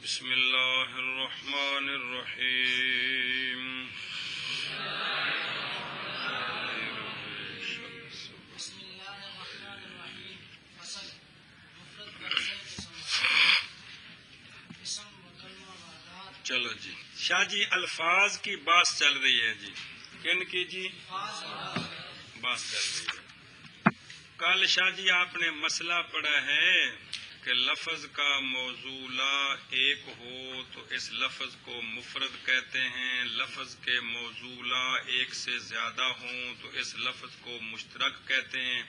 بسم اللہ الرحمن الرحیم چلو جی شاہ جی الفاظ کی بات چل رہی ہے جی کن کی جی بات چل رہی ہے. کل شاہ جی آپ نے مسئلہ پڑھا ہے کہ لفظ کا موضوع ایک ہو تو اس لفظ کو مفرد کہتے ہیں، لفظ کے موضوع ایک سے زیادہ ہوں تو اس لفظ کو مشترک کہتے ہیں.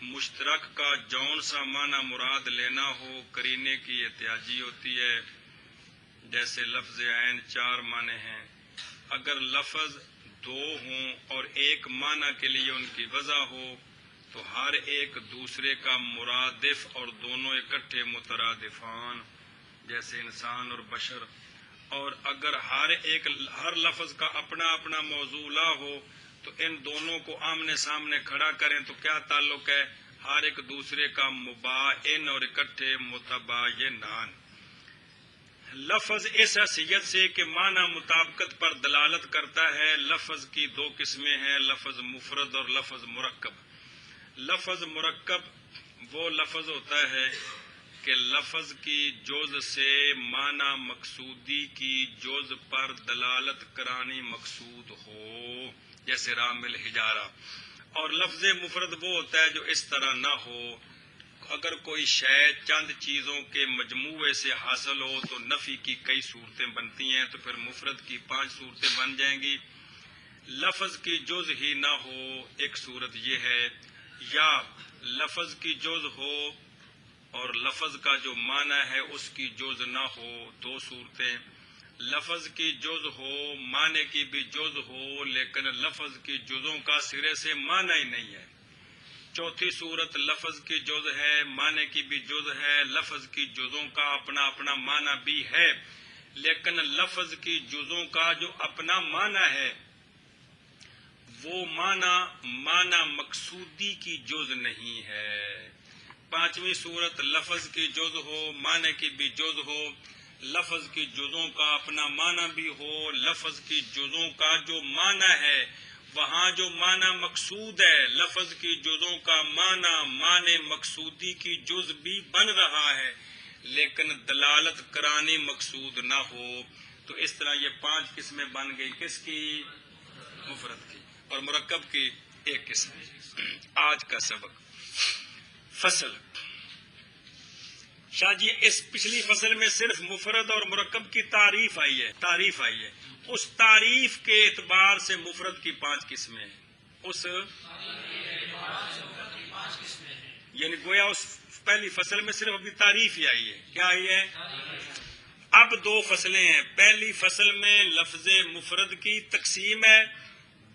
مشترک کا جون سا معنی مراد لینا ہو قرینے کی احتیاجی ہوتی ہے. جیسے لفظ عین 4 معنی ہیں، اگر لفظ 2 ہوں اور ایک معنی کے لیے ان کی وضع ہو تو ہر ایک دوسرے کا مرادف اور دونوں اکٹھے مترادفان، جیسے انسان اور بشر. اور اگر ہر لفظ کا اپنا اپنا موضوع ہو تو ان دونوں کو آمنے سامنے کھڑا کریں تو کیا تعلق ہے؟ ہر ایک دوسرے کا مباین اور اکٹھے متباینان. لفظ اس حیثیت سے کہ معنی مطابقت پر دلالت کرتا ہے. لفظ کی 2 قسمیں ہیں، لفظ مفرد اور لفظ مرکب. لفظ مرکب وہ لفظ ہوتا ہے کہ لفظ کی جز سے معنی مقصودی کی جز پر دلالت کرانی مقصود ہو، جیسے رام الحجارہ. اور لفظ مفرد وہ ہوتا ہے جو اس طرح نہ ہو. اگر کوئی شے چند چیزوں کے مجموعے سے حاصل ہو تو نفی کی کئی صورتیں بنتی ہیں، تو پھر مفرد کی 5 صورتیں بن جائیں گی. لفظ کی جز ہی نہ ہو ایک صورت یہ ہے، یا لفظ کی جز ہو اور لفظ کا جو معنی ہے اس کی جز نہ ہو، 2 صورتیں. لفظ کی جز ہو، معنی کی بھی جز ہو لیکن لفظ کی جزوں کا سرے سے معنی ہی نہیں ہے. چوتھی صورت لفظ کی جز ہے، معنی کی بھی جز ہے، لفظ کی جزوں کا اپنا اپنا معنی بھی ہے لیکن لفظ کی جزوں کا جو اپنا معنی ہے وہ معنی مقصودی کی جز نہیں ہے. 5ویں صورت لفظ کی جز ہو، معنی کی بھی جز ہو، لفظ کی جزوں کا اپنا معنی بھی ہو، لفظ کی جزوں کا جو معنی ہے وہاں جو معنی مقصود ہے لفظ کی جزوں کا معنی مقصودی کی جز بھی بن رہا ہے لیکن دلالت کرانی مقصود نہ ہو. تو اس طرح یہ 5 قسمیں بن گئی. کس کی؟ مفرد کی. اور مرکب کی 1 قسم. آج کا سبق فصل. شاہ جی اس پچھلی فصل میں صرف مفرد اور مرکب کی تعریف آئی ہے. اس تعریف کے اعتبار سے مفرد کی 5 قسمیں ہیں. یعنی گویا اس پہلی فصل میں صرف ابھی تعریف ہی آئی ہے. کیا آئی ہے؟ اب 2 فصلیں ہیں. پہلی فصل میں لفظ مفرد کی تقسیم ہے،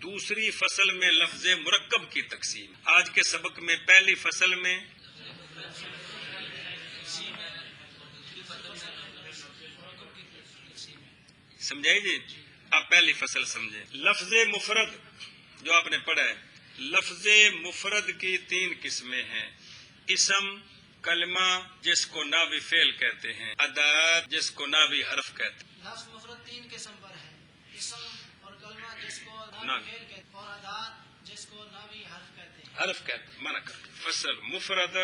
دوسری فصل میں لفظ مرکب کی تقسیم. آج کے سبق میں پہلی فصل میں سمجھائے جی. آپ پہلی فصل سمجھیں. لفظ مفرد جو آپ نے پڑھا ہے، لفظ مفرد کی 3 قسمیں ہیں. اسم، کلمہ جس کو ناوی فعل کہتے ہیں، ادات جس کو ناوی حرف کہتے ہیں. لفظ مفرد 3 قسم پر ہے، اسم اور کلمہ جس کو ناوی فعل کہتے ہیں اور ادات جس کو ناوی حرف کہتے ہیں. حرف کہتے ہیں، معنی کرتے ہیں. فصل مفرد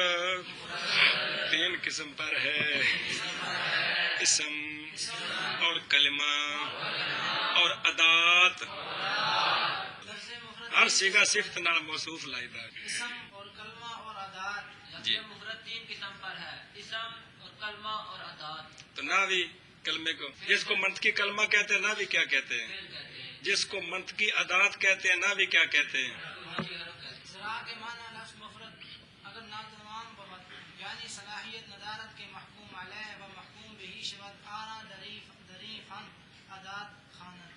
3 قسم پر ہے، اسم اور کلمہ اور ادات. ہر صیغہ صفت نال موصوف لائدہ. اسم اور کلمہ اور ادات. جی. مفرد 3 قسم پر ہے، اسم اور کلمہ اور ادات. تو ناوی کلمے کو جس کو منطقی کلمہ کہتے ہیں ناوی کیا کہتے ہیں؟ جس کو منطقی ادات کہتے ہیں ناوی کیا کہتے ہیں؟ ذرا کے معنی لفظ مفرد اگر ناتمام بود یعنی صلاحیت ندارت کے محکوم علیہ و محکوم بہی شود آنا دریفاً ادات خانن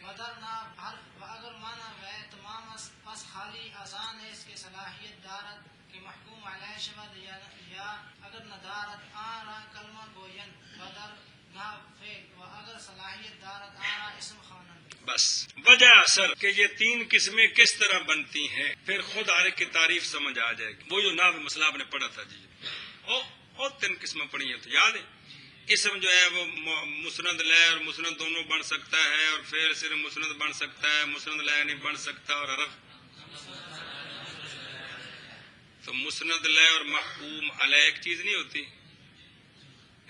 ودر نا حرف و اگر معنی و تمام پس خالی آسان ہے اس کے صلاحیت دارت کے محکوم علیہ شود یا اگر ندارت آنا کلمہ گوین ودر نا فعل و اگر صلاحیت دارت آنا اسم خانن. بس وجہ اثر کہ یہ 3 قسمیں کس طرح بنتی ہیں پھر خود ہر ایک کی تعریف سمجھ آ جائے گی. وہ جو ناوی مسئلہ آپ نے پڑھا تھا جی، اور 3 قسمیں پڑھی ہیں تو یاد ہے. اسم جو ہے وہ مسند لے اور مسند دونوں بن سکتا ہے، اور فعل صرف مسند بن سکتا ہے، مسند لے نہیں بن سکتا، اور حرف تو مسند لے اور محکوم علیہ ایک چیز نہیں ہوتی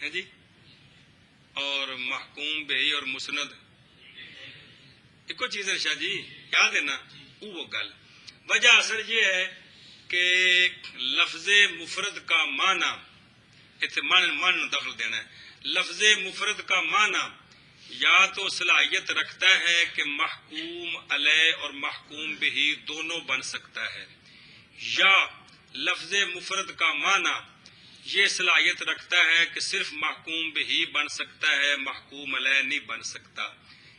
ہے جی، اور محکوم بہی اور مسند ایک چیز ہے شاہ جی، یاد ہے نا وہ گل۔ وجہ اثر یہ ہے کہ لفظ مفرد کا معنی من دخل دینا ہے، لفظ مفرد کا معنی یا تو صلاحیت رکھتا ہے کہ محکوم علیہ اور محکوم بہی دونوں بن سکتا ہے، یا لفظ مفرد کا معنی یہ صلاحیت رکھتا ہے کہ صرف محکوم بہی بن سکتا ہے، محکوم علیہ نہیں بن سکتا،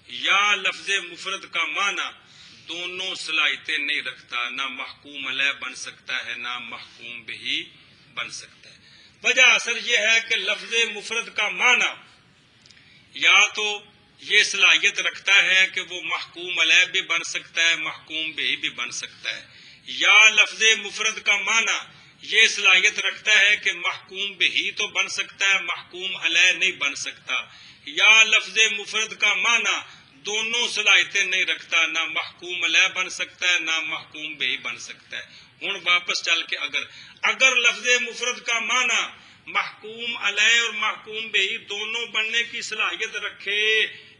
یا لفظ مفرد کا معنی دونوں صلاحیتیں نہیں رکھتا، نہ محکوم علیہ بن سکتا ہے نہ محکوم بہی بن سکتا ہے۔ وجہ اثر یہ ہے کہ لفظ مفرد کا معنی یا تو یہ صلاحیت رکھتا ہے کہ وہ محکوم علیہ بھی بن سکتا ہے، محکوم بہی بھی بن سکتا ہے، یا لفظ مفرد کا معنی یہ صلاحیت رکھتا ہے کہ محکوم بہی تو بن سکتا ہے، محکوم علیہ نہیں بن سکتا، یا لفظ مفرد کا معنی دونوں صلاحیتیں نہیں رکھتا، نہ محکوم علیہ بن سکتا ہے نہ محکوم بہی بن سکتا ہے۔ ہوں واپس چل کے اگر لفظ مفرد کا معنی محکوم علیہ اور محکوم بہی دونوں بننے کی صلاحیت رکھے،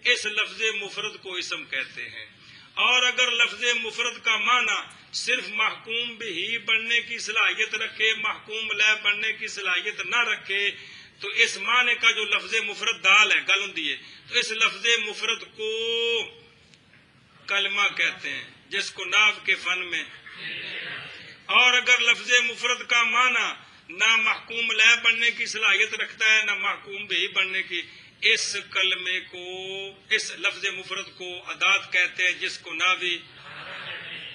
اس لفظ مفرد کو اسم کہتے ہیں، اور اگر لفظ مفرد کا معنی صرف محکوم بہی بننے کی صلاحیت رکھے، محکوم علیہ بننے کی صلاحیت نہ رکھے، تو اس معنی کا جو لفظ مفرد دال ہے گل ہوندی ہے، تو اس لفظ مفرد کو کلمہ کہتے ہیں، جس کو نحو کے فن میں، اور اگر لفظ مفرد کا معنی نہ محکوم علیہ بننے کی صلاحیت رکھتا ہے نہ محکوم بہی بننے کی، اس کلمے کو، اس لفظ مفرد کو ادات کہتے ہیں، جس کو ناوی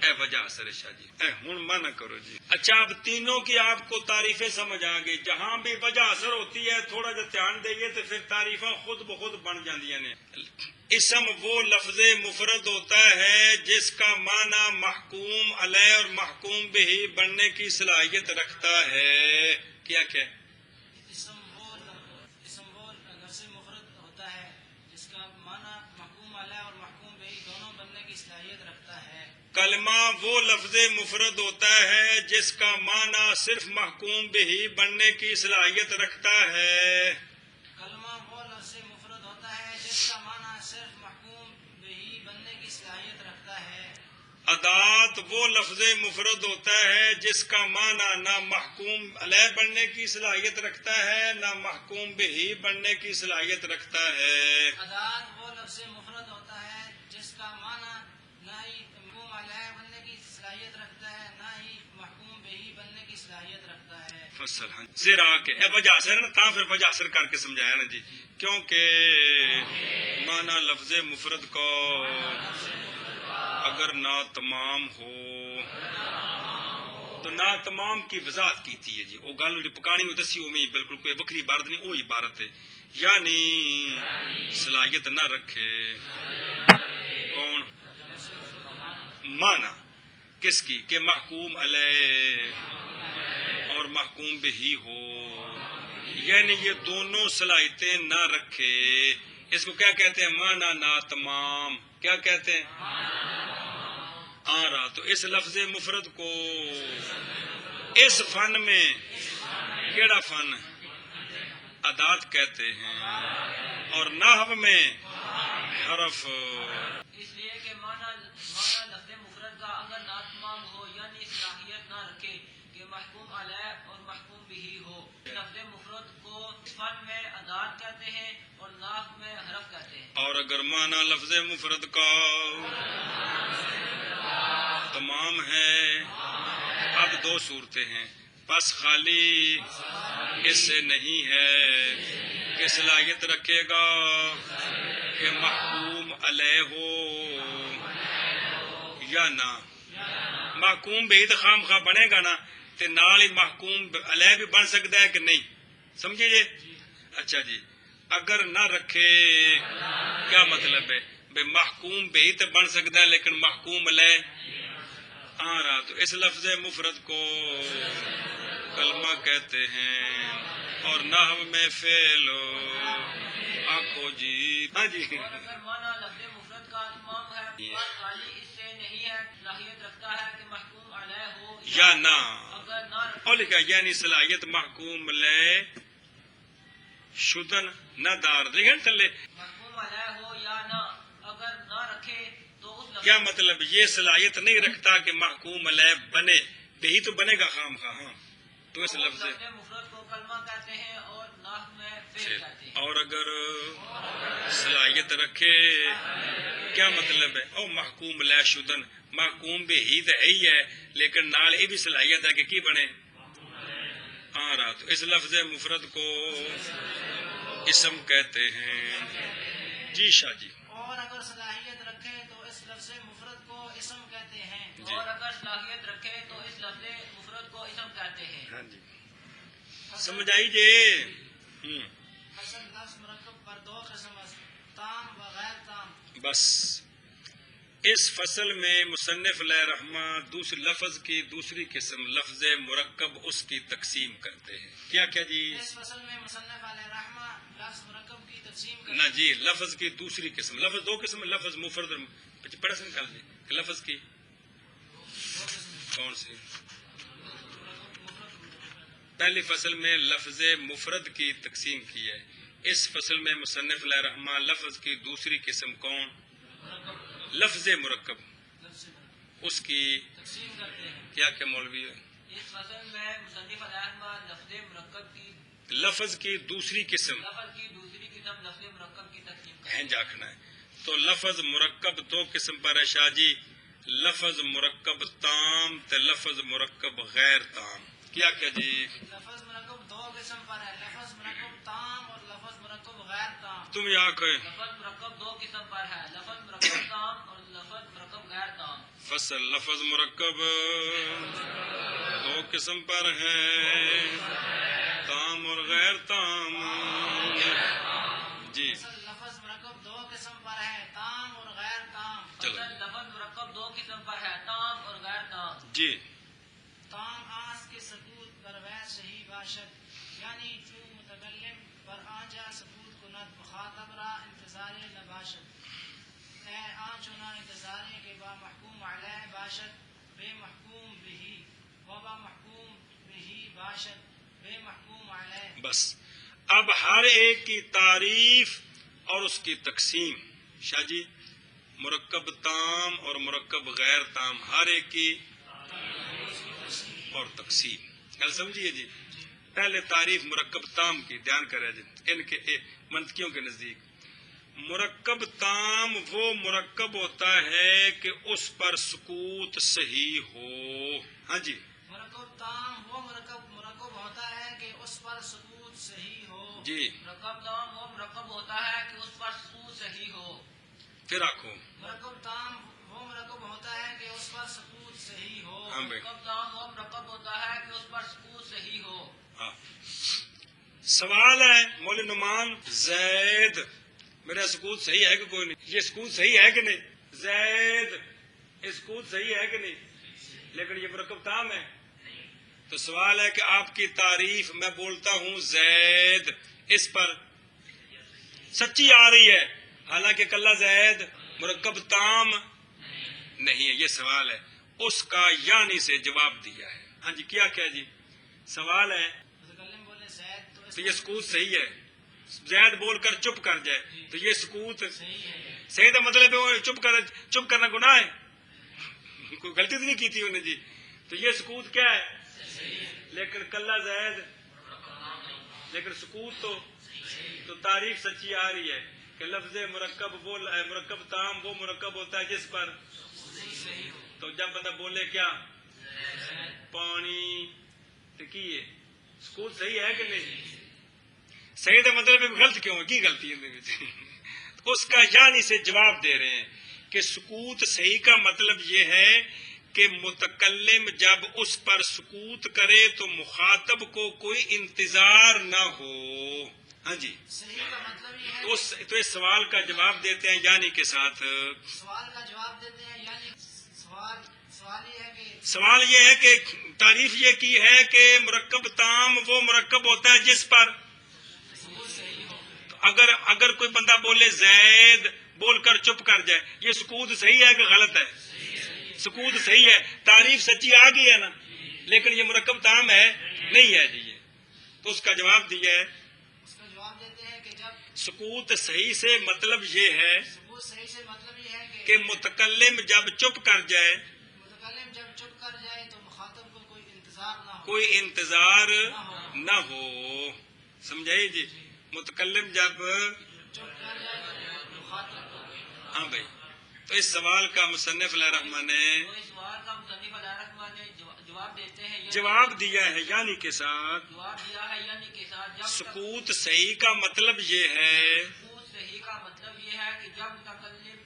اے وجہ اثر شاہ جی ہوں مانا کرو جی۔ اچھا اب تینوں کی آپ کو تعریفیں سمجھ آ گئی، جہاں بھی وجہ اثر ہوتی ہے تھوڑا جا دھیان دئیے تو پھر تعریفیں خود بخود بن جاندیاں نے۔ اسم وہ لفظ مفرد ہوتا ہے جس کا معنی محکوم علیہ اور محکوم بہی بننے کی صلاحیت رکھتا ہے۔ کیا اسم وہ لفظ مفرد ہوتا ہے جس کا معنی محکوم علیہ اور محکوم بہی دونوں بننے کی صلاحیت رکھتا ہے۔ کلمہ وہ لفظ مفرد ہوتا ہے جس کا معنی صرف محکوم بہی بننے کی صلاحیت رکھتا ہے۔ کلمہ وہ لفظ مفرد ہوتا ہے جس کا معنی صرف محکوم بہی بننے کی صلاحیت رکھتا ہے۔ ادات وہ لفظ مفرد ہوتا ہے جس کا معنی نہ محکوم علیہ بننے کی صلاحیت رکھتا ہے نہ محکوم بہی بننے کی صلاحیت رکھتا ہے۔ ادات وہ لفظ مفرد ہوتا ہے جس کا معنی نہ ہی محکوم علیہ بننے کی صلاحیت رکھتا ہے نہ ہی محکوم بہی بننے کی صلاحیت رکھتا ہے۔ فصل زیر آ کے وجہ اثر نا، تا پھر وجہ اثر کر کے سمجھایا نا جی، کیونکہ معنی لفظ مفرد کو اگر نا تمام ہو تو نا تمام کی وضاحت کیتی ہے جی، وہ گل جو پکانی ہو دسی وہ بالکل کوئی وکری عبارت نہیں، وہ عبارت ہے یعنی صلاحیت نہ رکھے کون معنی کس کی کہ محکوم علیہ اور محکوم بہی ہو، یعنی یہ دونوں صلاحیتیں نہ رکھے، اس کو کیا کہتے ہیں؟ معنی ناتمام۔ کیا کہتے ہیں؟ آ رہا تو اس لفظ مفرد کو اس فن میں کیڑا فن ادات کہتے ہیں، اور نحو میں حرف۔ اس لیے کہ معنی لفظ مفرد کا اگر ناتمام ہو یعنی صلاحیت نہ رکھے کہ محکوم علیہ اور محکوم بہی ہو، لفظ مفرد کو فن میں ادات کہتے ہیں اور نحو میں حرف کہتے ہیں۔ اور اگر معنی لفظ مفرد کا تمام ہے، اب دو صورتیں ہیں، بس خالی اس سے نہیں ہے کہ صلاحیت رکھے گا کہ محکوم علیہ ہو یا نہ، محکوم بھی تو خام خواہ بنے گا نا، تے نال ہی محکوم علیہ بھی بن سکتا ہے کہ نہیں، سمجھے جی؟ اچھا جی، اگر نہ رکھے کیا مطلب ہے؟ بے محکوم بھی تو بن سکتا ہے لیکن محکوم علیہ آ رہا، تو اس لفظ مفرد کو کلمہ کہتے ہیں۔ اور نحو میں فعل آنکھو جی ہاں جی اور اگر معنی لفظ مفرد کا تمام ہے پر خالی اس سے نہیں ہے صلاحیت رکھتا ہے کہ محکوم علیہ ہو یا نہ اگر نہ رکھے اور لکھا یعنی صلاحیت محکوم لے شدن نہ دار دیکھیں تھلے محکوم علیہ ہو یا نہ اگر نہ رکھے تو اس لفظ کیا مطلب یہ صلاحیت نہیں رکھتا کہ محکوم علیہ بنے یہی تو بنے گا خام خواہ ہاں تو اس لفظ لفظ مفرد کو کلمہ کہتے ہیں اور نحو میں فعل کہتے ہیں اور اگر صلاحیت رکھے کیا مطلب ہے او محکوم علیہ شدن محکوم بھی ہی تو ہی ہے لیکن نال یہ بھی صلاحیت ہے کہ کی بنے آ رہا تو اس لفظ مفرد کو اسم کہتے ہیں جی شاہ جی اور اگر صلاحیت رکھے تو اس لفظ مفرد کو اسم کہتے ہیں جی اور اگر صلاحیت رکھے تو اس لفظ مفرد کو اسم کہتے ہیں ہاں جی سمجھ آئی جی اصل لفظ مرکب پر دو قسم است، تام و غیر تام۔ بس اس فصل میں مصنف علیہ رحمہ دوسری لفظ کی دوسری قسم لفظ مرکب اس کی تقسیم کرتے ہیں کیا کیا جی اس فصل میں مصنف علیہ رحمہ لفظ مرکب کی تقسیم نہ کرتے جی لفظ کی دوسری قسم لفظ دو قسم لفظ مفرد پڑھ سے نکال دی کہ لفظ کی کون سی پہلی فصل میں لفظ مفرد کی تقسیم کی ہے اس فصل میں مصنف علیہ رحمہ لفظ کی دوسری قسم کون لفظ مرکب لفظ مرکب اس کی تقسیم کرتے ہیں۔ کیا کیا مولوی ہے اس فصل میں مصنف علیہ رحمہ لفظ مرکب کی لفظ کی دوسری قسم لفظ کی دوسری قسم لفظ مرکب کی تقسیم کرتے ہیں جاکھنا ہے تو لفظ مرکب دو قسم پر ہے شاہ جی لفظ مرکب تام تے لفظ مرکب غیر تام کیا کیا جی لفظ مرکب دو قسم پر ہے، لفظ مرکب تام اور لفظ مرکب غیر تام۔ تم یا کہ لفظ مرکب دو قسم پر ہے لفظ مرکب تام اور لفظ مرکب غیر تام فصل لفظ مرکب دو قسم پر ہے تام اور غیر تام جی اصل لفظ مرکب دو قسم پر ہے، تام اور غیر تام۔ چلو لفظ مرکب دو قسم پر ہے تام اور غیر تام جی تام آس کے سکوت برویز صحیح باشد، یعنی چو متکلم پر آنجا سکوت کند مخاطب را انتظار نباشد، اے آنچونا انتظار کے با محکوم علیہ باشد بے محکوم بہی و با محکوم بہی باشد بے محکوم علیہ۔ بس اب ہر ایک کی تعریف اور اس کی تقسیم شاہ جی مرکب تام اور مرکب غیر تام ہر ایک کی اور تقسیم کل سمجھیے جی پہلے تعریف مرکب تام کی دھیان کرے جی ان کے منطقیوں کے نزدیک مرکب تام وہ مرکب ہوتا ہے کہ اس پر سکوت صحیح ہو ہاں جی مرکب تام وہ مرکب ہوتا ہے کہ اس پر سکوت صحیح ہو۔ جی مرکب تام وہ مرکب ہوتا ہے کہ اس پر سکوت صحیح ہو پھر آنکھوں مرکب تام وہ مرکب ہوتا ہے کہ اس پر سکوت صحیح ہو۔ ہاں بھائی مرکب تام وہ مرکب ہوتا ہے کہ اس پر سکوت صحیح ہو ہاں سوال ہے مول نعمان زید میرا سکوت صحیح ہے کہ کوئی نہیں یہ سکوت صحیح ہے کہ نہیں زید یہ سکوت صحیح ہے کہ نہیں لیکن یہ مرکب تام ہے تو سوال ہے کہ آپ کی تعریف میں بولتا ہوں زید اس پر سچی آ رہی ہے حالانکہ کلّا زید مرکب تام نہیں ہے یہ سوال ہے اس کا یعنی سے جواب دیا ہے ہاں جی کیا کیا جی سوال ہے متکلم بولے زید تو اس تو یہ سکوت صحیح ہے زید بول کر چپ کر جائے تو یہ سکوت صحیح ہے۔ صحیح کا مطلب ہے وہ چپ کرنا گناہ ہے کوئی غلطی تو نہیں کی تھی انہیں جی تو یہ سکوت کیا ہے لیکن کلّا زید لیکن سکوت تو تعریف سچی آ رہی ہے کہ لفظ مرکب وہ مرکب تام وہ مرکب ہوتا ہے جس پر تو جب بندہ بولے کیا پانی تو کی ہے سکوت صحیح ہے کہ نہیں صحیح کا مطلب غلط کیوں ہے کی غلطی ہے اس کا یعنی سے جواب دے رہے ہیں کہ سکوت صحیح کا مطلب یہ ہے کہ متکلم جب اس پر سکوت کرے تو مخاطب کو کوئی انتظار نہ ہو ہاں جی صحیح کا مطلب یہ ہے تو اس سوال کا جواب دیتے ہیں یعنی کے ساتھ سوال کا جواب دیتے ہیں، یعنی سوال سوال یہ ہے کہ سوال یہ ہے کہ تعریف یہ کی ہے کہ مرکب تام وہ مرکب ہوتا ہے جس پر اگر کوئی بندہ بولے زید بول کر چپ کر جائے، یہ سکوت صحیح ہے کہ غلط ہے؟ سکوت صحیح ہے، تعریف سچی آ گئی ہے نا، لیکن یہ مرکب تام ہے نہیں ہے جی۔ تو اس کا جواب دیا ہے، اس کا جواب دیتے ہیں کہ جب سکوت صحیح سے مطلب یہ ہے ثبوت صحیح سے مطلب یہ ہے کہ متکلم جب چپ کر جائے، متکلم جب چپ کر جائے تو مخاطب کو کوئی انتظار نہ ہو، کوئی انتظار نہ ہو، سمجھائیے جی، متکلم جب چپ کر جائے تو مخاطب کو کوئی ہاں بھائی۔ تو اس سوال کا مصنف علیہ الرحمٰن نے تو اس سوال کا مصنف علیہ الرحمٰن نے جواب دیتے ہیں یعنی جواب دیا ہے، یعنی کے ساتھ جواب دیا ہے یعنی کے ساتھ جب سکوت صحیح کا مطلب یہ ہے، سکوت صحیح کا مطلب یہ ہے کہ جب متکلم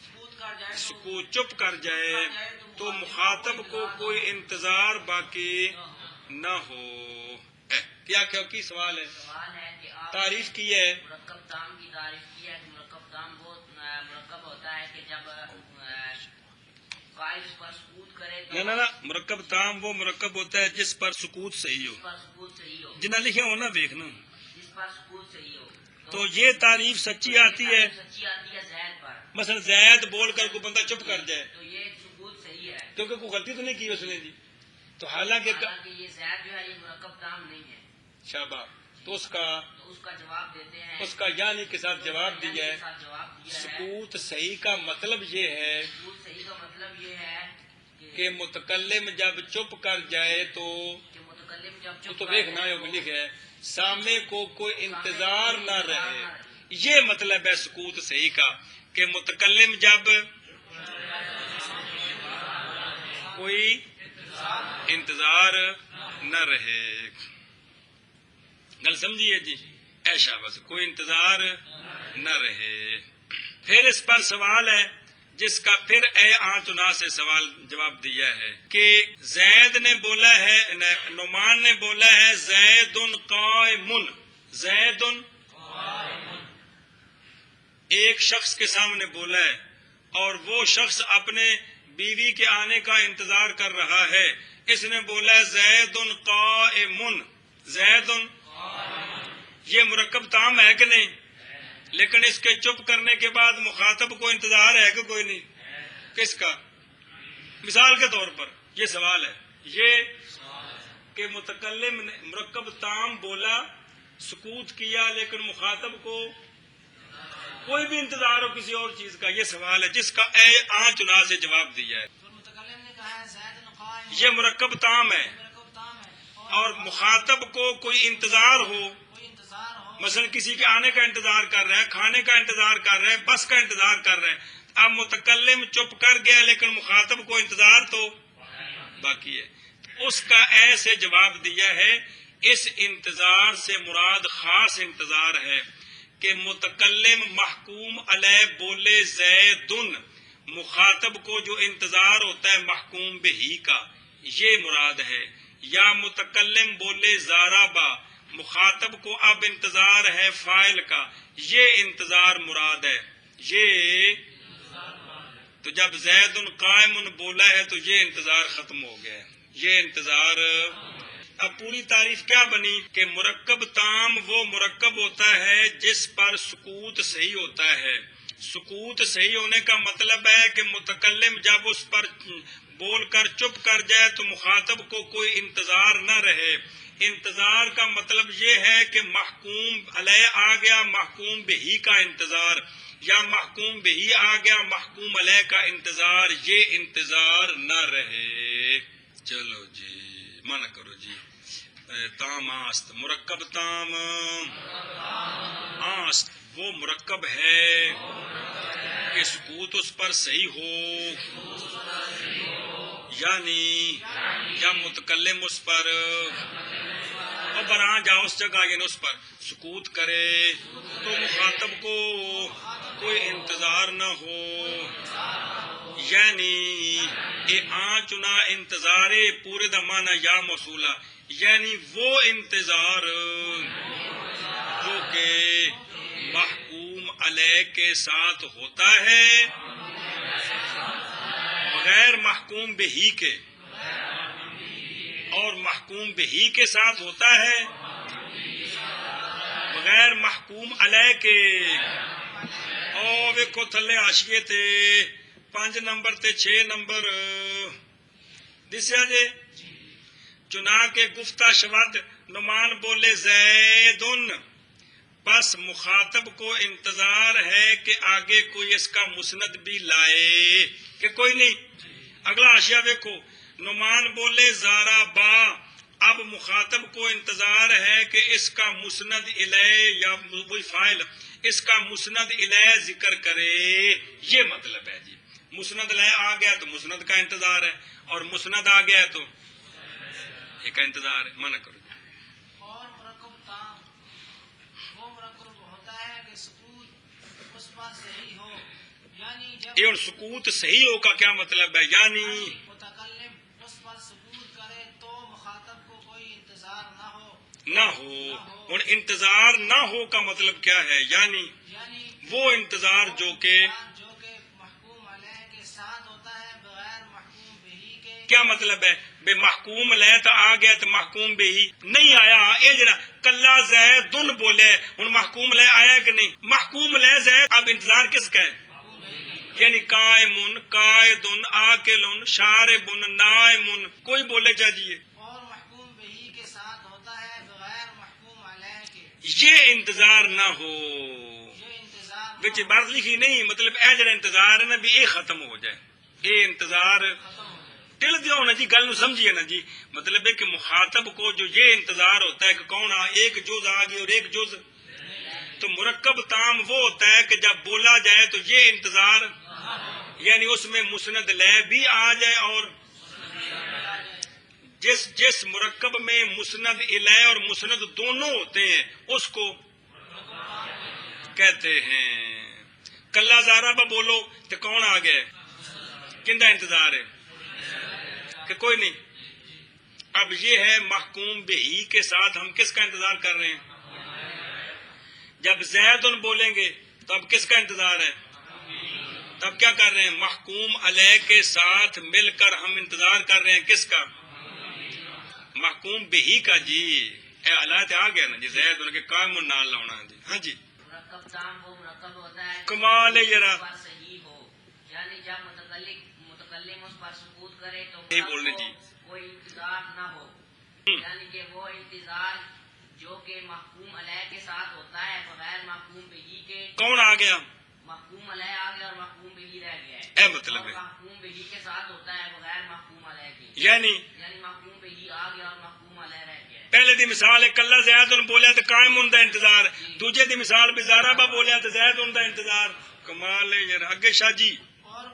سکوت کر جائے تو سکوت چپ کر جائے تو مخاطب کو کوئی انتظار باقی نہ ہو۔ کیا کی سوال ہے؟ سوال ہے کہ آپ تعریف کی ہے، مرکب تام کی تعریف کی ہے کہ مرکب تام وہ مرکب ہوتا ہے کہ جب قائل اس پر سکوت کرے تو نہ مرکب تام وہ مرکب ہوتا ہے جس پر سکوت صحیح ہو، جس پر سکوت صحیح ہو، جنہیں لکھے ہو نا دیکھنا۔ جس پر سکوت صحیح ہو تو یہ تعریف سچی آتی ہے، سچی آتی ہے زید پر، مثلا زید بول کر کوئی بندہ چپ کر جائے تو یہ سکوت صحیح ہے، کیونکہ کوئی غلطی تو نہیں کی اس نے جی، تو حالانکہ حالانکہ یہ زید جو ہے یہ مرکب تام نہیں ہے، شاباش، تو اس کا جواب دیتے ہیں، اس کا یعنی کے ساتھ جواب دیا ہے، ساتھ جواب دیا ہے سکوت صحیح کا مطلب یہ ہے سکوت صحیح کا مطلب یہ ہے کہ متکلم جب چپ کر جائے تو متکلم جب وہ چپ تو کر دیکھنا جائے ہے لکھا ہے سامنے کو کوئی انتظار نہ رہے، یہ مطلب ہے سکوت صحیح کا کہ متکلم جب کوئی انتظار نہ رہے، گل سمجھیے جی، ایشا بس کوئی انتظار نہ رہے۔ پھر اس پر سوال ہے جس کا پھر اے آنچنا سے سوال جواب دیا ہے کہ زید نے بولا ہے، نعمان نے بولا ہے زید قائم، زید ایک شخص کے سامنے بولا ہے اور وہ شخص اپنے بیوی کے آنے کا انتظار کر رہا ہے، اس نے بولا ہے زید قائم، زید یہ مرکب تام ہے کہ نہیں؟ لیکن اس کے چپ کرنے کے بعد مخاطب کو انتظار ہے کہ کوئی نہیں؟ کس کا؟ مثال کے طور پر یہ سوال ہے، یہ کہ متکلم نے مرکب تام بولا، سکوت کیا، لیکن مخاطب کو کوئی بھی انتظار ہو کسی اور چیز کا، یہ سوال ہے جس کا اے آنچنا سے جواب دیا ہے۔ تو متکلم نے کہا ہے زید قائم، یہ مرکب تام ہے مرکب تام ہے اور مخاطب کو کوئی انتظار ہو، کوئی انتظار ہو، مثلا کسی کے آنے کا انتظار کر رہے ہیں، کھانے کا انتظار کر رہے ہیں، بس کا انتظار کر رہے ہیں، اب متکلم چپ کر گیا لیکن مخاطب کو انتظار تو باقی ہے، اس کا اے سے جواب دیا ہے۔ اس انتظار سے مراد خاص انتظار ہے کہ متکلم محکوم علیہ بولے زیدن، مخاطب کو جو انتظار ہوتا ہے محکوم بہی کا، یہ مراد ہے، یا متکلم بولے زارابا، مخاطب کو اب انتظار ہے فاعل کا، یہ انتظار مراد ہے، یہ تو جب زید قائم بولا ہے تو یہ انتظار ختم ہو گیا ہے، یہ انتظار۔ اب پوری تعریف کیا بنی کہ مرکب تام وہ مرکب ہوتا ہے جس پر سکوت صحیح ہوتا ہے، سکوت صحیح ہونے کا مطلب ہے کہ متکلم جب اس پر بول کر چپ کر جائے تو مخاطب کو کوئی انتظار نہ رہے، انتظار کا مطلب یہ ہے کہ محکوم علیہ آ گیا محکوم بہی کا انتظار، یا محکوم بہی آ گیا محکوم علیہ کا انتظار، یہ انتظار نہ رہے۔ چلو جی منع کرو جی، تام آست، مرکب تام آست وہ مرکب ہے کہ سکوت اس پر صحیح ہو، یعنی یا متکلم اس پر اور براں جا اس جگہ یعنی اس پر سکوت کرے تو مخاطب کو کوئی انتظار نہ ہو، یعنی چنا انتظار پورے دا معنی یا موصولہ، یعنی وہ انتظار جو کہ محکوم علیہ کے ساتھ ہوتا ہے بغیر محکوم بہی کے، اور محکوم بہی کے ساتھ ہوتا ہے بغیر محکوم علیہ کے۔ اور ویکھو تھلے حاشیے تے 5 نمبر تے 6 نمبر دسیا جے، چنا کے گفتہ شود نعمان بولے زیدن، بس مخاطب کو انتظار ہے کہ آگے کوئی اس کا مسند بھی لائے، کہ کوئی نہیں۔ اگلا حاشیہ دیکھو، نعمان بولے زارا با، اب مخاطب کو انتظار ہے کہ اس کا مسند الیہ یا وہی فاعل اس کا مسند الیہ ذکر کرے، یہ مطلب ہے جی۔ مسند الیہ آ گیا تو مسند کا انتظار ہے، اور مسند آ گیا تو ایک کا انتظار ہے۔ منع کرو۔ اور مرکب تام وہ مرکب ہوتا ہے کہ سکوت اس پر صحیح ہو، یعنی جب یہ اور سکوت صحیح ہو کا کیا مطلب ہے؟ یعنی متکلم اس پر سکوت کرے تو مخاطب کو کوئی انتظار نہ ہو، نہ ہو۔ اور انتظار نہ ہو کا مطلب کیا ہے؟ یعنی یعنی وہ انتظار جو کہ محکوم علیہ کے ساتھ ہوتا ہے بغیر محکوم بہی کے۔ کیا مطلب ہے؟ بے محکوم لے تو آ گیا تو محکوم بہی نہیں آیا۔ یہ جڑا کلا زیدن بولے ہن محکوم لے آیا کہ نہیں؟ محکوم لے زید، اب انتظار کس کا ہے؟ یعنی قائمن، قائدن، آکلن، شاربن، نائمن، کوئی بولے چاہیے اور محکوم بہی کے ساتھ ہوتا ہے بغیر محکوم علیہ کے، یہ انتظار نہ ہو۔ یہ انتظار بچ بات لکھی نہیں، مطلب اے جڑا انتظار ہے نا بھی یہ ختم ہو جائے، یہ انتظار ختم ہو جائے۔ ٹل دیو نا جی، گل نو سمجھیے نا جی۔ مطلب ہے کہ مخاطب کو جو یہ انتظار ہوتا ہے کہ کون ایک جز آ گئی اور ایک جز، تو مرکب تام وہ ہوتا ہے کہ جب بولا جائے تو یہ انتظار، یعنی اس میں مسند لے بھی آ جائے، اور جس مرکب میں مسند الیہ اور مسند دونوں ہوتے ہیں اس کو کہتے ہیں۔ کلا زارا با بولو تو کون آ گئے؟ کندا انتظار ہے کہ کوئی نہیں۔ اب یہ ہے محکوم بہی کے ساتھ ہم کس کا انتظار کر رہے ہیں؟ جب زیدن بولیں گے تو اب کس کا انتظار ہے؟ تب کیا کر رہے ہیں؟ محکوم علیہ کے ساتھ مل کر ہم انتظار کر رہے ہیں کس کا؟ محکوم بہی کا جی۔ اے حالات آ گیا نا جی، زیدن کے قائم نال لاؤنا جی۔ ہاں جی، مرکب تام وہ مرکب ہوتا ہے کمال ہے ذرا، اس پر صحیح ہو، یعنی جب متکلم اس پر سکوت کرے تو صحیح بولنے کو جی۔ کوئی انتظار نہ ہو، یعنی کہ وہ انتظار جو کہ محکوم علیہ کے ساتھ ہوتا ہے بغیر محکوم بہی کے۔ کون آ گیا؟ محکوم علیہ آ گیا اور محکوم بہی رہ گیا ہے، اے مطلب ہے اور محکوم بہی کے ساتھ ہوتا ہے بغیر محکوم علیہ کے، یعنی یعنی محکوم بہی آ گیا اور محکوم علیہ رہ گیا ہے۔ پہلے دی مثال ہے کلا زیدن بولیا تو قائم ہوندا انتظار، دوجے دی مثال بھی زارا با بولیا تو زید ہوندا انتظار۔ کمال ہے یار۔ اگے شاہ جی، اور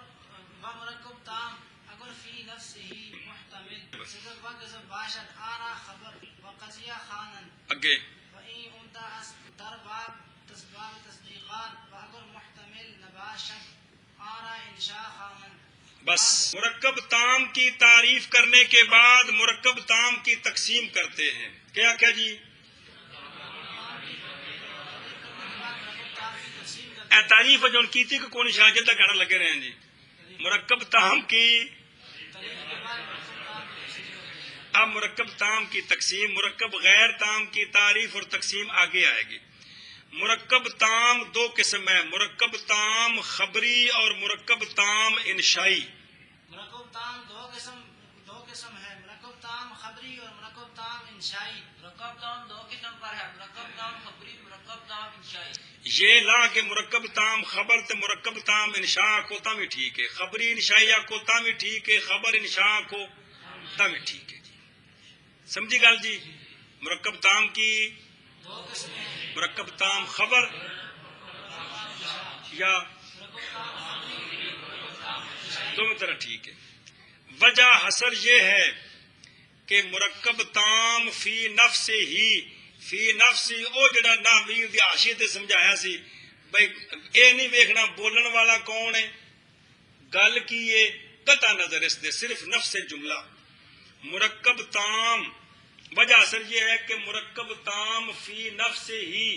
وہ مرکب تام اگر فی نفس ہی محتمل صدق وقت باشد آرا خبر وقضیہ خانن اگے وئی امتا در باب تصدیقات و اگر محتمل نباشد آرا انشاء خانن۔ بس مرکب تام کی تعریف کرنے کے بعد مرکب تام کی تقسیم کرتے ہیں۔ کیا کیا جی؟ اے تعریف جو کیتی کہ کون شاہ جلدہ کہنا لگے رہے ہیں جی۔ مرکب تام کی، اب مرکب تام کی تقسیم، مرکب غیر تام کی تعریف اور تقسیم آگے آئے گی۔ مرکب تام 2 قسم ہے، مرکب تام خبری اور مرکب تام انشائی۔ مرکب تام دو قسم ہے، مرکب تام خبری اور مرکب تام انشائی۔ مرکب تام 2 قسم پر ہے، مرکب تام خبری، مرکب تام انشائی۔ یہ لا کے مرکب تام خبر تے مرکب تام انشاء کو تم ٹھیک ہے، خبری انشائیہ کو تم ٹھیک ہے، خبر انشاء کو تم ٹھیک ہے جی۔ سمجھی گل جی؟ مرکب تام کی 2 قسمیں، مرکب تام خبر یا دونوں طرح ٹھیک ہے۔ وجہ حسر یہ ہے کہ مرکب تام فی نفس ہی، فی نفسی او جڑا ناوی دی حاشیے تے سمجھایا سی بھئی اے نہیں ویکھنا بولن والا کون ہے، گل کی ہے، قطع نظر اس دے صرف نفس جملہ۔ مرکب تام وجہ اثر یہ ہے کہ مرکب تام فی نفس ہی،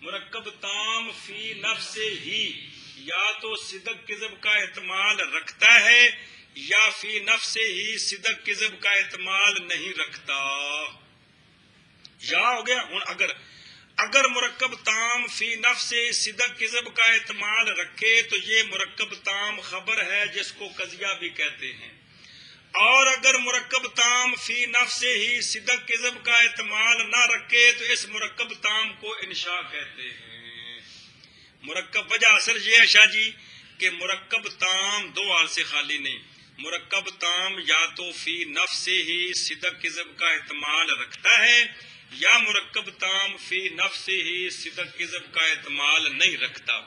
مرکب تام فی نفس ہی یا تو صدق کذب کا احتمال رکھتا ہے یا فی نفس ہی صدق کذب کا احتمال نہیں رکھتا. یا ہو گیا. ہوں اگر مرکب تام فی نفس صدق کذب کا احتمال رکھے تو یہ مرکب تام خبر ہے جس کو قضیہ بھی کہتے ہیں. اور اگر مرکب تام فی نفس ہی صدق کذب کا احتمال نہ رکھے تو اس مرکب تام کو انشاء کہتے ہیں. مرکب وجہ اصل یہ ہے شاہ جی کہ مرکب تام دو حال سے خالی نہیں. مرکب تام یا تو فی نفس ہی صدق کذب کا احتمال رکھتا ہے یا مرکب تام فی نفس ہی صدق کذب کا احتمال نہیں رکھتا.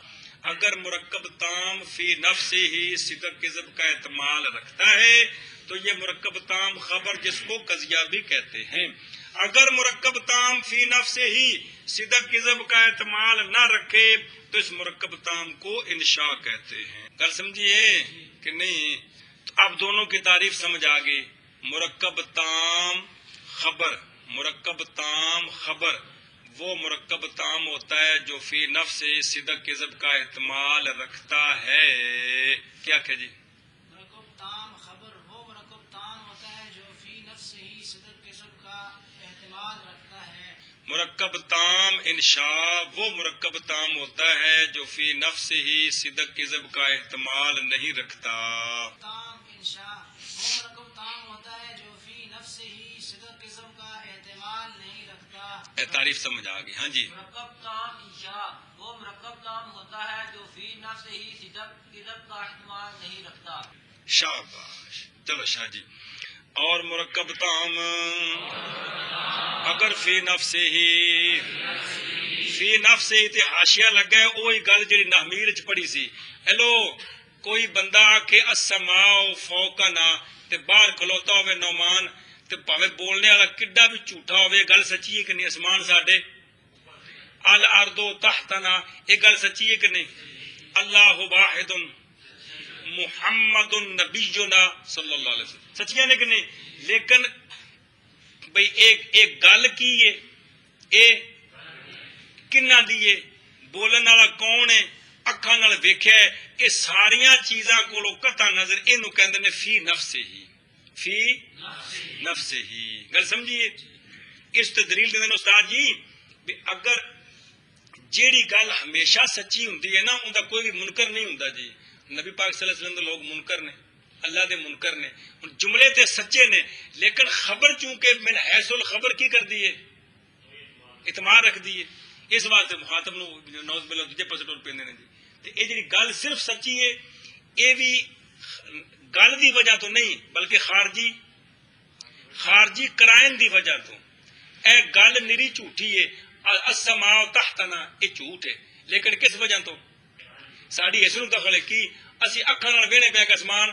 اگر مرکب تام فی نفس ہی صدق کذب کا احتمال رکھتا ہے تو یہ مرکب تام خبر جس کو قضیہ بھی کہتے ہیں. اگر مرکب تام فی نفس ہی صدق کذب کا احتمال نہ رکھے تو اس مرکب تام کو انشاء کہتے ہیں. کل سمجھیے کہ نہیں؟ تو اب دونوں کی تعریف سمجھ آ گئی. مرکب تام خبر، مرکب تام خبر وہ مرکب تام ہوتا ہے جو فی نفس صدق کذب کا احتمال رکھتا ہے. کیا کہ جی مرکب تام خبر وہ مرکب تام ہوتا ہے جو فی نفس ہی صدق کذب کا احتمال رکھتا ہے. مرکب تام انشاء وہ مرکب تام ہوتا ہے جو فی نفس ہی صدق کذب کا احتمال نہیں رکھتا. تام انشاء وہ مرکب تام ہوتا ہے جو فی نفس ہی صدق کذب کا احتمال نہیں رکھتا. تعریف سمجھ آ گئی. ہاں جی. مرکب تام انشاء وہ مرکب تام ہوتا ہے جو فی نفس ہی صدق کذب کا احتمال نہیں رکھتا. شاباش. چلو شاہ جی. اور مرکب تام اگر فی نفس ہی تے حاشیہ لگا ہے وہی گل جی نحمیر چ پڑھی سی. ہیلو کوئی بندہ آکھے السماء فوقنا تے باہر کھلوتا ہوئے نعمان تے پاوے بولنے والا کڈا بھی جھوٹا ہوئے گل سچی ہے کہ نہیں؟ اسمان ساڈے الارض تحتنا یہ گل سچی ہے کہ نہیں؟ اللہ واحد محمد نبینا صلی اللہ علیہ وسلم سچیاں نے کہ نہیں؟ لیکن بھئی ایک گل کی ہے اے کنہ دیئے بولن والا کون ہے اکھاں نال ویکھیا ہے یہ ساریاں چیزاں کولوں قطع نظر اینو کہندے نے فی نفس ہی. فی نفس ہی گل سمجھیے. اس تے دلیل دیندے نے استاد جی بھی اگر جیڑی گل ہمیشہ سچی ہوندی ہے نا اوندا کوئی بھی منکر نہیں ہوندا جی. نبی پاک صلی اللہ علیہ وسلم دے لوگ منکر نے، اللہ دے منکر نے. جملے تے سچے نے لیکن خبر چونکہ من حیث الخبر کی کر دی ہے اعتماد رکھ دی ہے. اس واسطے مخاطب نو نوز باللہ دوجے پاسے ٹر پیندے نے جی. تے اے جڑی گل صرف سچی ہے اے بھی گل دی وجہ تو نہیں بلکہ خارجی قرائن دی وجہ تو. اے گل نری جھوٹی ہے السماء تحتنا یہ جھوٹ ہے لیکن کس وجہ تو؟ ساڈی اس نو دخل ہے کی اسی اکھاں نال وینے پے اسمان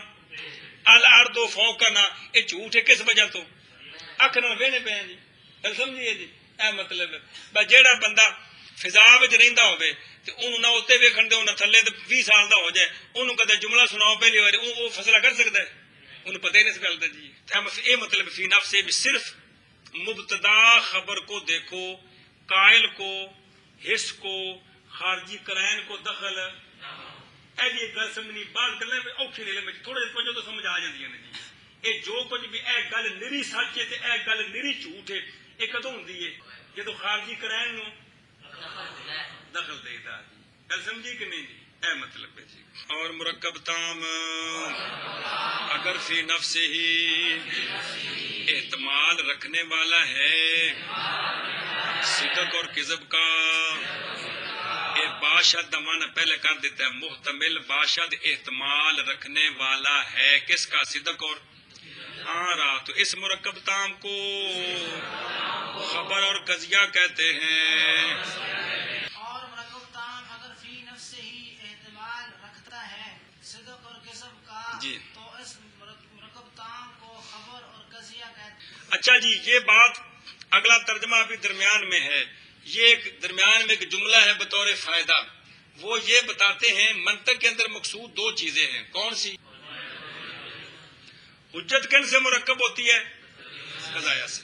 الارض فوقنا یہ جھوٹ ہے کس وجہ تو؟ اکھ نال وینے پے جی. گل سمجھیے جی. اے مطلب ہے جیڑا بندہ فضا وچ رہندا ہوے تے اونوں نہ اوتے ویکھن دے نہ تھلے تے 20 سال دا ہو جائے اونوں کدے جملہ سناؤ پہلی واری او فیصلہ کر سکدا ہے؟ اونوں پتہ ہی نہیں اس گل دا جی. اے مطلب فی نفس بھی صرف مبتدا خبر کو دیکھو، قائل کو، حس کو، خارجی قرائن کو دخل ایسی گل سمجھنی. بعض گلیں اوکھی نے میں تھوڑے جہے تو سمجھ آ جاندیاں نے جی. یہ جو کچھ بھی اے گل نری سچ ہے تے اے گل نری جھوٹ ہے یہ کدوں ہوندی ہے؟ جدو خارجی قرائن نو دخل دے دا جی. گل سمجھی کہ نہیں جی؟ اے مطلب ہے جی. اور مرکب تام اگر فی نفس ہی احتمال رکھنے والا ہے صدق اور کذب کا. یہ باشد معنی پہلے کر دیتا ہے محتمل باشد احتمال رکھنے والا ہے کس کا؟ صدق اور رہا. تو اس مرکب تام کو خبر اور قضیہ کہتے ہیں. اور مرکب تام اگر فی نفس ہی احتمال رکھتا ہے صدق اور کذب کا جی. تو اس مرکب تام کو خبر اور قضیہ کہتے ہیں. اچھا جی یہ بات اگلا ترجمہ ابھی درمیان میں ہے. یہ ایک درمیان میں ایک جملہ ہے بطور فائدہ. وہ یہ بتاتے ہیں منطق کے اندر مقصود دو چیزیں ہیں. کون سی؟ حجت کن سے مرکب ہوتی ہے؟ قضایا سے.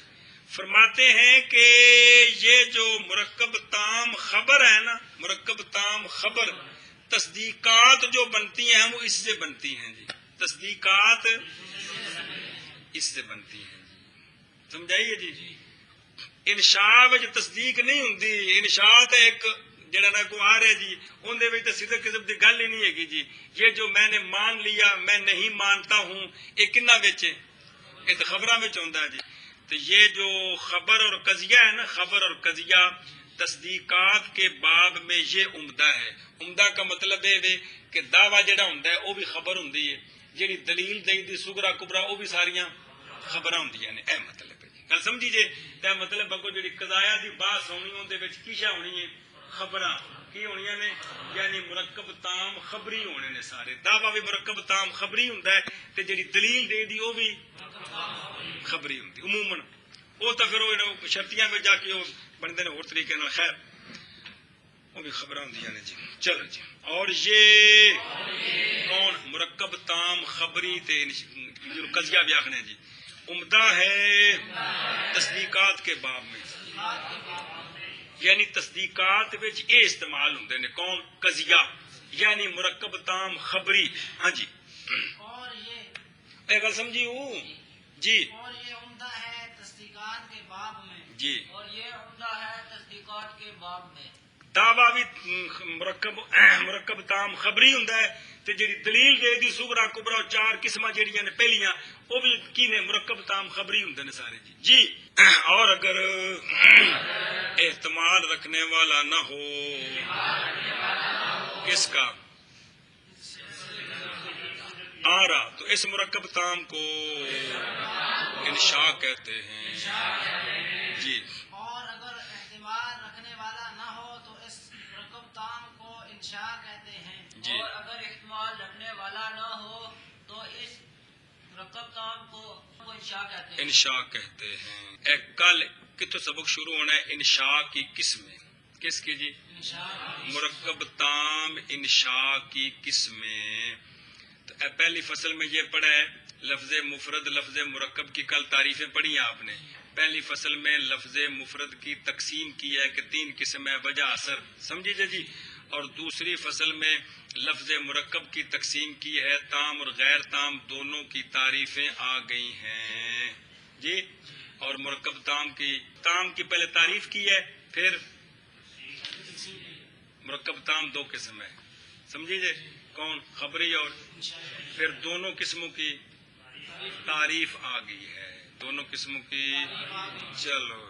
فرماتے ہیں کہ یہ جو مرکب تام خبر ہے نا، مرکب تام خبر تصدیقات جو بنتی ہیں وہ اس سے بنتی ہیں جی. تصدیقات اس سے بنتی ہیں جی، سمجھائیے جی۔ انشاء وچ تصدیق نہیں ہوندی، انشاء تے ایک جڑا نا کو آ رہا جی ان دے وچ تے صدق قسم دی گل ہی نہیں ہے جی۔ یہ جو میں نے مان لیا میں نہیں مانتا ہوں، یہ کنہ وچ ہے؟ یہ تو خبراں وچ ہوندا ہے جی۔ تو یہ جو خبر اور قضیہ ہے نا، خبر اور قضیہ تصدیقات کے باب میں یہ عمدہ ہے۔ عمدہ کا مطلب ہے کہ دعویٰ جڑا ہوندا ہے وہ بھی خبر ہوندی ہے، جڑی دلیل دئی دی صغرا کبرا وہ بھی ساریاں خبراں ہوندیاں نے، اے مطلب ہے جی۔ گل سمجھی جے؟ تے مطلب اگوں جڑی قضایا دی بات ہونی اون دے وچ کی شے ہونی ہے؟ خبراں کی ہونیاں نے، یعنی مرکب تام خبری ہونے نے سارے۔ دعویٰ بھی مرکب تام خبری ہوندا ہے تے جڑی دلیل دے دی وہ بھی خبری ہوندی عموماً۔ وہ تو پھر وہ شرطیاں میں جا کے وہ بندے نے اور طریقے نال، خیر وہ بھی خبراں ہوندیاں نے جی۔ چلو جی، اور یہ کون مرکب تام خبری تے قضیہ بھی آخنے جی عمدہ ہے تصدیقات کے باب میں، یعنی تصدیقات وچ اے استعمال ہوندے نے کون؟ قضیہ، یعنی مرکب تام خبری۔ ہاں جی، اور یہ اے گل سمجھی ہوں جی؟ اور یہ عمدہ ہے تصدیقات کے باب میں جی، اور یہ عمدہ ہے تصدیقات کے باب میں۔ دعویٰ بھی مرکب تام خبری ہوندا ہے تے جڑی دلیل دے دی صغرا کبرا چار قسماں جڑیاں نے پہلیاں وہ بھی کی نے مرکب تام خبری ہوندے نے سارے جی۔ جی، اور اگر احتمال رکھنے والا نہ ہو، کس کا؟ آرا، تو اس مرکب تام کو انشاء کہتے ہیں جی۔ اور اگر احتمال رکھنے والا نہ ہو تو اس مرکب تام کو انشاء کہتے ہیں جی، اور اگر احتمال رکھنے والا نہ ہو تو اس مرکب تام کو انشاء کہتے ہیں۔ انشاء کہتے ہیں۔ ایک کل کتوں سبق شروع ہونا ہے انشاء کی قسمیں، کس کی جی؟ مرکب تام انشاء کی قسمیں۔ تو پہلی فصل میں یہ پڑھا ہے لفظ مفرد لفظ مرکب کی کل تعریفیں پڑھی ہیں آپ نے۔ پہلی فصل میں لفظ مفرد کی تقسیم کی ہے کہ 3 قسم ہے، وجہ اثر، سمجھیے جی۔ اور دوسری فصل میں لفظ مرکب کی تقسیم کی ہے، تام اور غیر تام دونوں کی تعریفیں آ گئی ہیں جی۔ اور مرکب تام کی پہلے تعریف کی ہے، پھر مرکب تام 2 قسم ہے، سمجھیے کون؟ خبری، اور پھر دونوں قسموں کی تعریف آ گئی ہے، دونوں قسموں کی۔ چلو